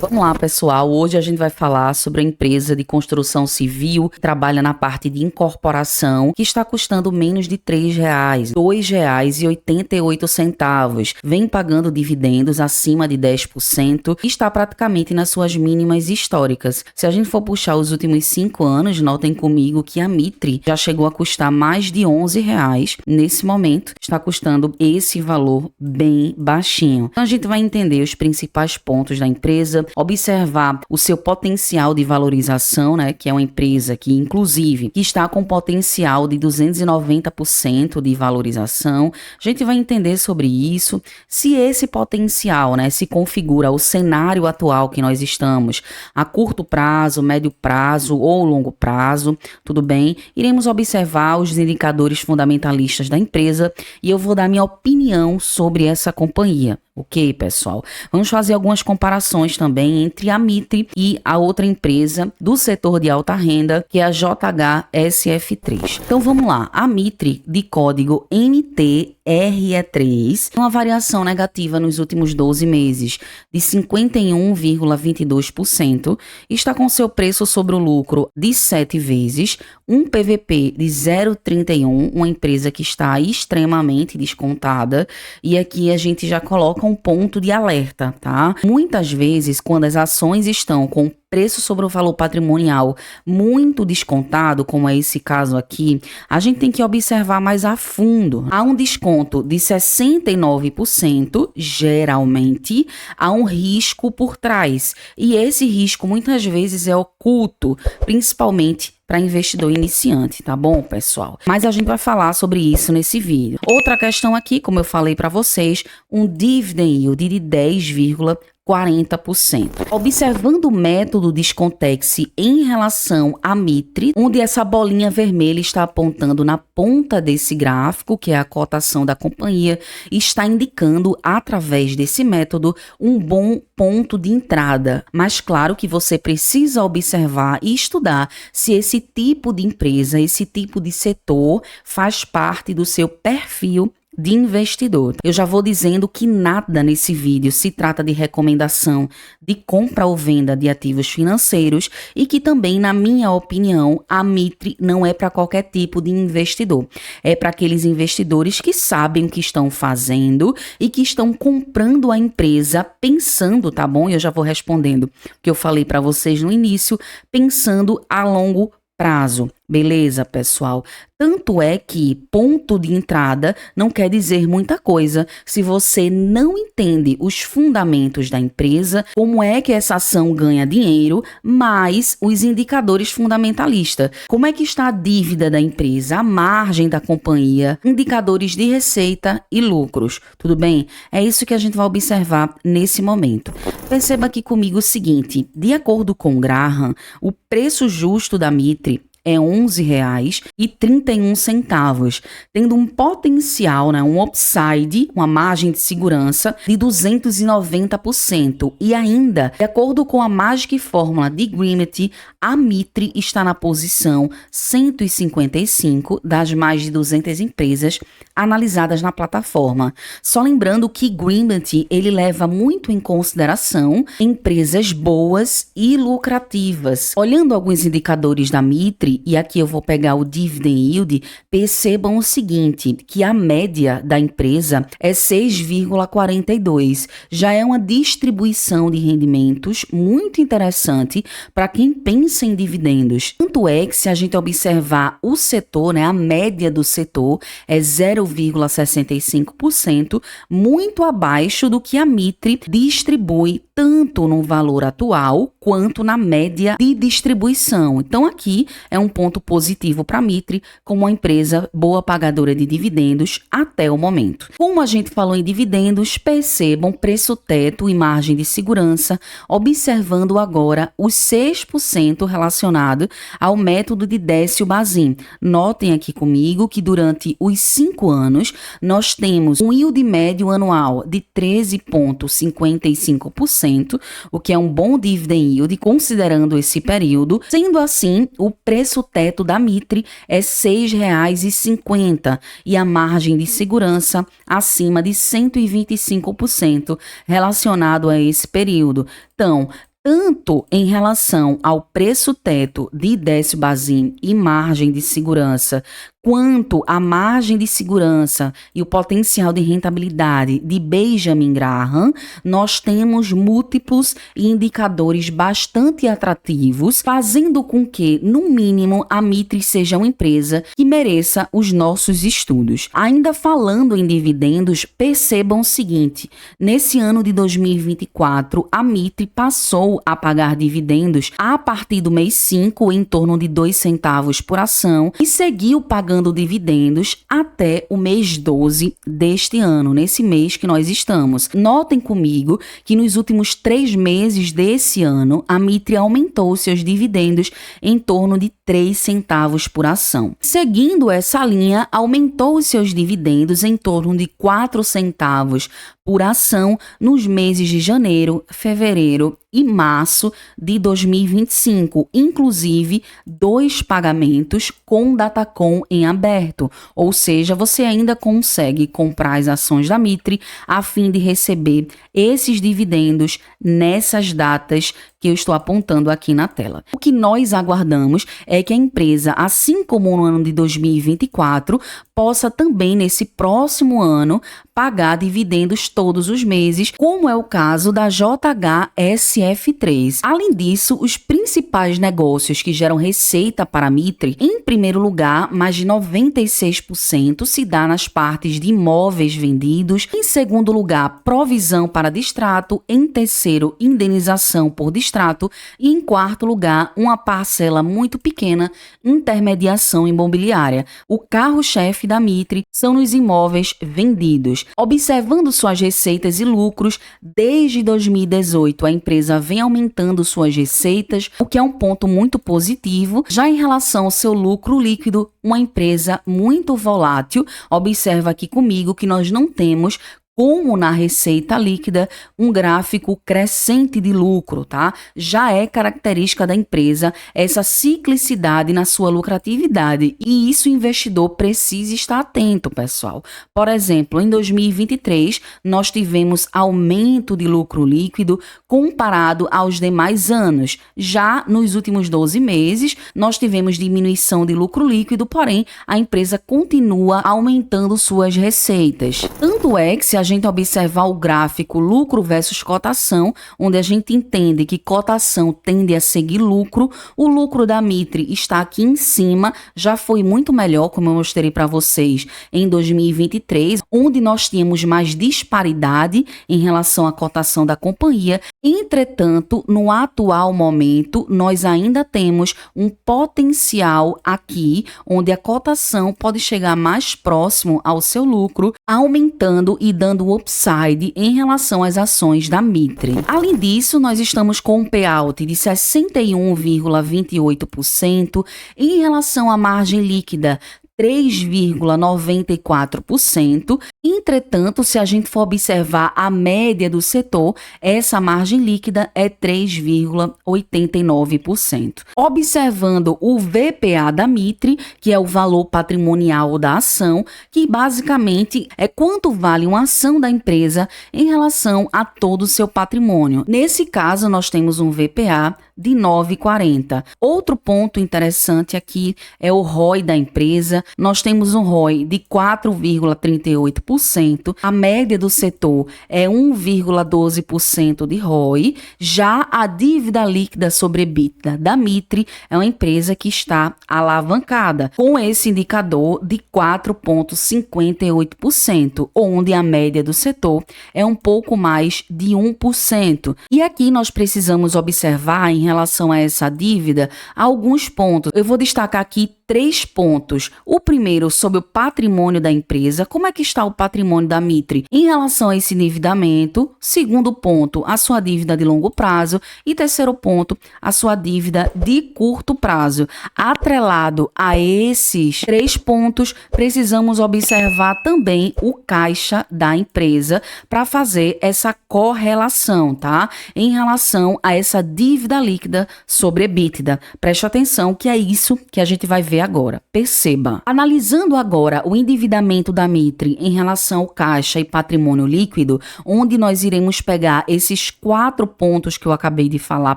Vamos lá, pessoal. Hoje a gente vai falar sobre a empresa de construção civil que trabalha na parte de incorporação, que está custando menos de R$3, R$2,88. Vem pagando dividendos acima de 10% e está praticamente nas suas mínimas históricas. Se a gente for puxar os últimos 5 anos, notem comigo que a Mitre já chegou a custar mais de R$11. Nesse momento, está custando esse valor bem baixinho. Então a gente vai entender os principais pontos da empresa, observar o seu potencial de valorização, né, que é uma empresa que, inclusive, que está com potencial de 290% de valorização. A gente vai entender sobre isso, se esse potencial, né, se configura o cenário atual que nós estamos, a curto prazo, médio prazo ou longo prazo, tudo bem? Iremos observar os indicadores fundamentalistas da empresa e eu vou dar minha opinião sobre essa companhia. Ok, pessoal? Vamos fazer algumas comparações também entre a Mitre e a outra empresa do setor de alta renda, que é a JHSF3. Então vamos lá. A Mitre, de código MTRE3, tem uma variação negativa nos últimos 12 meses de 51,22%, está com seu preço sobre o lucro de 7 vezes, um PVP de 0,31, uma empresa que está extremamente descontada, e aqui a gente já coloca um ponto de alerta, tá? Muitas vezes, quando as ações estão com preço sobre o valor patrimonial muito descontado, como é esse caso aqui, a gente tem que observar mais a fundo. Há um desconto de 69%, geralmente há um risco por trás. E esse risco muitas vezes é oculto, principalmente para investidor iniciante, tá bom, pessoal? Mas a gente vai falar sobre isso nesse vídeo. Outra questão aqui, como eu falei para vocês, um dividend yield de 10,40%. Observando o método Descontex em relação à Mitre, onde essa bolinha vermelha está apontando na ponta desse gráfico, que é a cotação da companhia, está indicando, através desse método, um bom ponto de entrada. Mas claro que você precisa observar e estudar se esse tipo de empresa, esse tipo de setor faz parte do seu perfil de investidor. Eu já vou dizendo que nada nesse vídeo se trata de recomendação de compra ou venda de ativos financeiros e que também, na minha opinião, a Mitre não é para qualquer tipo de investidor. É para aqueles investidores que sabem o que estão fazendo e que estão comprando a empresa pensando, tá bom? Eu já vou respondendo o que eu falei para vocês no início, pensando a longo prazo. Beleza, pessoal? Tanto é que ponto de entrada não quer dizer muita coisa se você não entende os fundamentos da empresa, como é que essa ação ganha dinheiro, mais os indicadores fundamentalistas. Como é que está a dívida da empresa, a margem da companhia, indicadores de receita e lucros. Tudo bem? É isso que a gente vai observar nesse momento. Perceba aqui comigo o seguinte, de acordo com Graham, o preço justo da Mitre é R$11,31, tendo um potencial, né, um upside, uma margem de segurança de 290%. E ainda, de acordo com a Magic Fórmula de Greenwich, a Mitre está na posição 155 das mais de 200 empresas analisadas na plataforma. Só lembrando que Greenwich, ele leva muito em consideração empresas boas e lucrativas. Olhando alguns indicadores da Mitre, e aqui eu vou pegar o dividend yield, percebam o seguinte, que a média da empresa é 6,42. Já é uma distribuição de rendimentos muito interessante para quem pensa em dividendos. Tanto é que, se a gente observar o setor, né, a média do setor é 0,65%, muito abaixo do que a Mitre distribui tanto no valor atual quanto na média de distribuição. Então aqui é um ponto positivo para a Mitre como uma empresa boa pagadora de dividendos até o momento. Como a gente falou em dividendos, percebam preço teto e margem de segurança, observando agora os 6% relacionado ao método de Décio-Bazin. Notem aqui comigo que durante os 5 anos nós temos um yield médio anual de 13,55%, o que é um bom dividend yield considerando esse período. Sendo assim, o preço teto da Mitre é R$ 6,50 e a margem de segurança acima de 125% relacionado a esse período. Então, tanto em relação ao preço teto de Décio Bazin e margem de segurança, quanto a margem de segurança e o potencial de rentabilidade de Benjamin Graham, nós temos múltiplos indicadores bastante atrativos, fazendo com que, no mínimo, a Mitre seja uma empresa que mereça os nossos estudos. Ainda falando em dividendos, percebam o seguinte: nesse ano de 2024, a Mitre passou a pagar dividendos a partir do mês 5, em torno de 2 centavos por ação, e seguiu pagando dividendos até o mês 12 deste ano, nesse mês que nós estamos. Notem comigo que nos últimos 3 meses desse ano, a Mitre aumentou seus dividendos em torno de 3 centavos por ação. Seguindo essa linha, aumentou os seus dividendos em torno de 4 centavos por ação nos meses de janeiro, fevereiro e março de 2025, inclusive 2 pagamentos com Datacom em aberto, ou seja, você ainda consegue comprar as ações da Mitre a fim de receber esses dividendos nessas datas que eu estou apontando aqui na tela. O que nós aguardamos é que a empresa, assim como no ano de 2024, possa também nesse próximo ano pagar dividendos todos os meses, como é o caso da JHSF3. Além disso, os principais negócios que geram receita para a Mitre, em primeiro lugar, mais de 96% se dá nas partes de imóveis vendidos, em segundo lugar, provisão para distrato, em terceiro, indenização por distrato e em quarto lugar, uma parcela muito pequena, intermediação imobiliária. O carro-chefe da Mitre são os imóveis vendidos. Observando suas receitas e lucros, desde 2018 a empresa vem aumentando suas receitas, o que é um ponto muito positivo. Já em relação ao seu lucro líquido, uma empresa muito volátil. Observa aqui comigo que nós não temos, como na receita líquida, um gráfico crescente de lucro, tá? Já é característica da empresa essa ciclicidade na sua lucratividade, e isso o investidor precisa estar atento, pessoal. Por exemplo, em 2023, nós tivemos aumento de lucro líquido comparado aos demais anos. Já nos últimos 12 meses, nós tivemos diminuição de lucro líquido, porém, a empresa continua aumentando suas receitas. Tanto é que, se a gente observar o gráfico lucro versus cotação, onde a gente entende que cotação tende a seguir lucro, o lucro da Mitre está aqui em cima, já foi muito melhor, como eu mostrei para vocês, em 2023, onde nós tínhamos mais disparidade em relação à cotação da companhia. Entretanto, no atual momento, nós ainda temos um potencial aqui, onde a cotação pode chegar mais próximo ao seu lucro, aumentando e dando upside em relação às ações da Mitre. Além disso, nós estamos com um payout de 61,28%, em relação à margem líquida 3,94%. Entretanto, se a gente for observar a média do setor, essa margem líquida é 3,89%. Observando o VPA da Mitre, que é o valor patrimonial da ação, que basicamente é quanto vale uma ação da empresa em relação a todo o seu patrimônio. Nesse caso, nós temos um VPA de 9,40. Outro ponto interessante aqui é o ROI da empresa. Nós temos um ROI de 4,38%. A média do setor é 1,12% de ROI. Já a dívida líquida sobre EBITDA da Mitre é uma empresa que está alavancada, com esse indicador de 4,58%, onde a média do setor é um pouco mais de 1%. E aqui nós precisamos observar, em relação a essa dívida, alguns pontos. Eu vou destacar aqui 3 pontos. O primeiro, sobre o patrimônio da empresa. Como é que está o patrimônio da Mitre em relação a esse endividamento? Segundo ponto, a sua dívida de longo prazo. E terceiro ponto, a sua dívida de curto prazo. Atrelado a esses 3 pontos, precisamos observar também o caixa da empresa para fazer essa correlação, tá? Em relação a essa dívida líquida líquida sobre EBITDA. Preste atenção que é isso que a gente vai ver agora. Perceba. Analisando agora o endividamento da Mitre em relação ao caixa e patrimônio líquido, onde nós iremos pegar esses 4 pontos que eu acabei de falar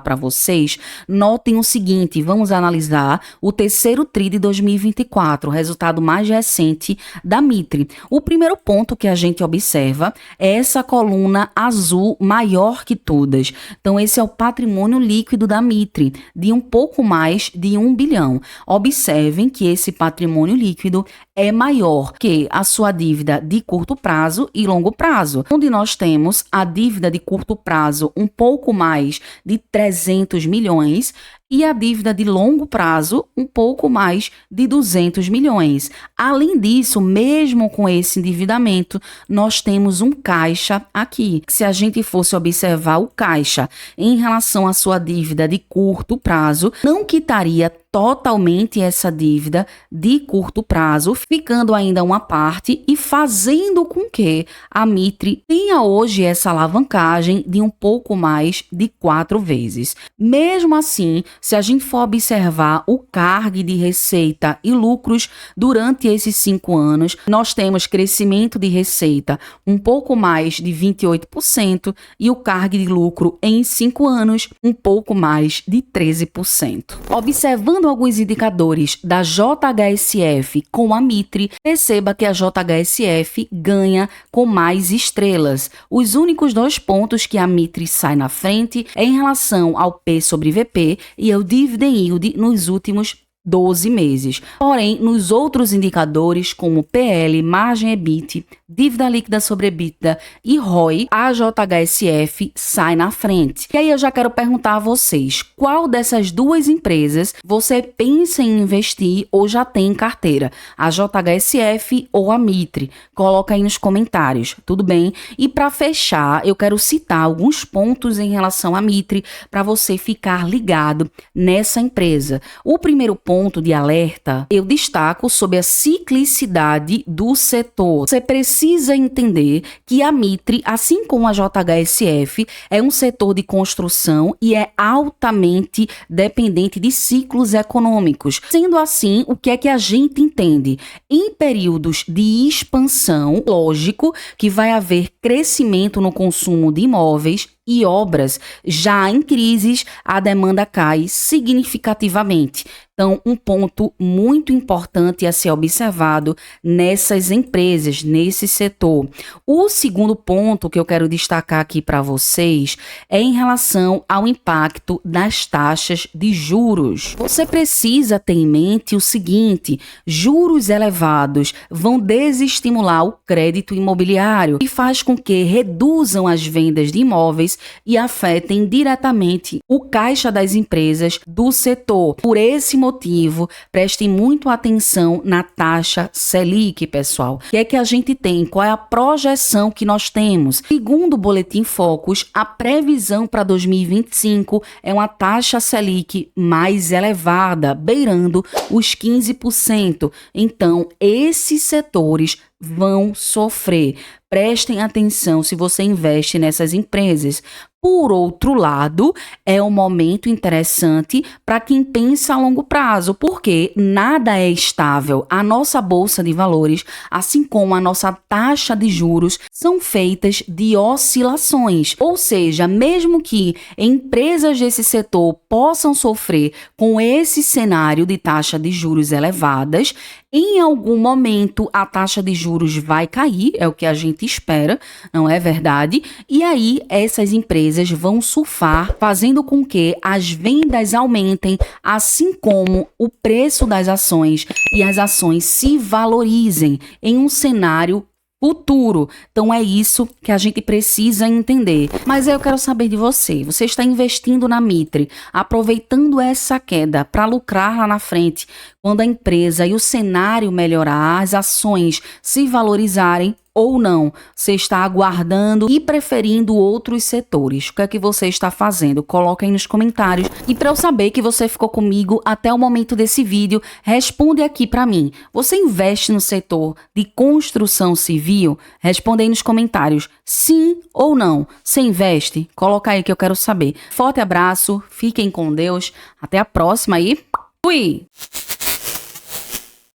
para vocês, notem o seguinte, vamos analisar o terceiro TRI de 2024, o resultado mais recente da Mitre. O primeiro ponto que a gente observa é essa coluna azul maior que todas. Então, esse é o patrimônio líquido da Mitre, de um pouco mais de 1 bilhão. Observem que esse patrimônio líquido é maior que a sua dívida de curto prazo e longo prazo, onde nós temos a dívida de curto prazo um pouco mais de 300 milhões e a dívida de longo prazo um pouco mais de 200 milhões. Além disso, mesmo com esse endividamento, nós temos um caixa aqui. Se a gente fosse observar o caixa em relação à sua dívida de curto prazo, não quitaria totalmente essa dívida de curto prazo, ficando ainda uma parte e fazendo com que a Mitre tenha hoje essa alavancagem de um pouco mais de 4 vezes. Mesmo assim, se a gente for observar o CARG de receita e lucros durante esses 5 anos, nós temos crescimento de receita um pouco mais de 28% e o CARG de lucro em 5 anos um pouco mais de 13%. Observando alguns indicadores da JHSF com a Mitre, perceba que a JHSF ganha com mais estrelas. Os únicos 2 pontos que a Mitre sai na frente é em relação ao P sobre VP e ao Dividend Yield nos últimos 12 meses. Porém, nos outros indicadores, como PL, margem EBIT, dívida líquida sobre EBITDA e ROI, a JHSF sai na frente. E aí eu já quero perguntar a vocês, qual dessas 2 empresas você pensa em investir ou já tem em carteira? A JHSF ou a Mitre? Coloca aí nos comentários, tudo bem? E para fechar, eu quero citar alguns pontos em relação à Mitre para você ficar ligado nessa empresa. O primeiro ponto de alerta, eu destaco sobre a ciclicidade do setor. Você precisa entender que a Mitre, assim como a JHSF, é um setor de construção e é altamente dependente de ciclos econômicos. Sendo assim, o que é que a gente entende? Em períodos de expansão, lógico que vai haver crescimento no consumo de imóveis e obras. Já em crises, a demanda cai significativamente. Então, um ponto muito importante a ser observado nessas empresas, nesse setor. O segundo ponto que eu quero destacar aqui para vocês é em relação ao impacto das taxas de juros. Você precisa ter em mente o seguinte: juros elevados vão desestimular o crédito imobiliário e faz com que reduzam as vendas de imóveis e afetem diretamente o caixa das empresas do setor. Por esse motivo, prestem muito atenção na taxa Selic, pessoal. O que é que a gente tem? Qual é a projeção que nós temos? Segundo o Boletim Focus, a previsão para 2025 é uma taxa Selic mais elevada, beirando os 15%. Então, esses setores vão sofrer. Prestem atenção se você investe nessas empresas. Por outro lado, é um momento interessante para quem pensa a longo prazo, porque nada é estável. A nossa bolsa de valores, assim como a nossa taxa de juros, são feitas de oscilações. Ou seja, mesmo que empresas desse setor possam sofrer com esse cenário de taxa de juros elevadas, em algum momento a taxa de juros vai cair, é o que a gente espera, não é verdade? E aí essas empresas vão surfar, fazendo com que as vendas aumentem, assim como o preço das ações e as ações se valorizem em um cenário futuro. Então é isso que a gente precisa entender. Mas eu quero saber de você. Você está investindo na Mitre, aproveitando essa queda para lucrar lá na frente, quando a empresa e o cenário melhorar, as ações se valorizarem, ou não? Você está aguardando e preferindo outros setores? O que é que você está fazendo? Coloca aí nos comentários. E para eu saber que você ficou comigo até o momento desse vídeo, responde aqui para mim. Você investe no setor de construção civil? Responde aí nos comentários. Sim ou não? Você investe? Coloca aí que eu quero saber. Forte abraço, fiquem com Deus. Até a próxima e fui!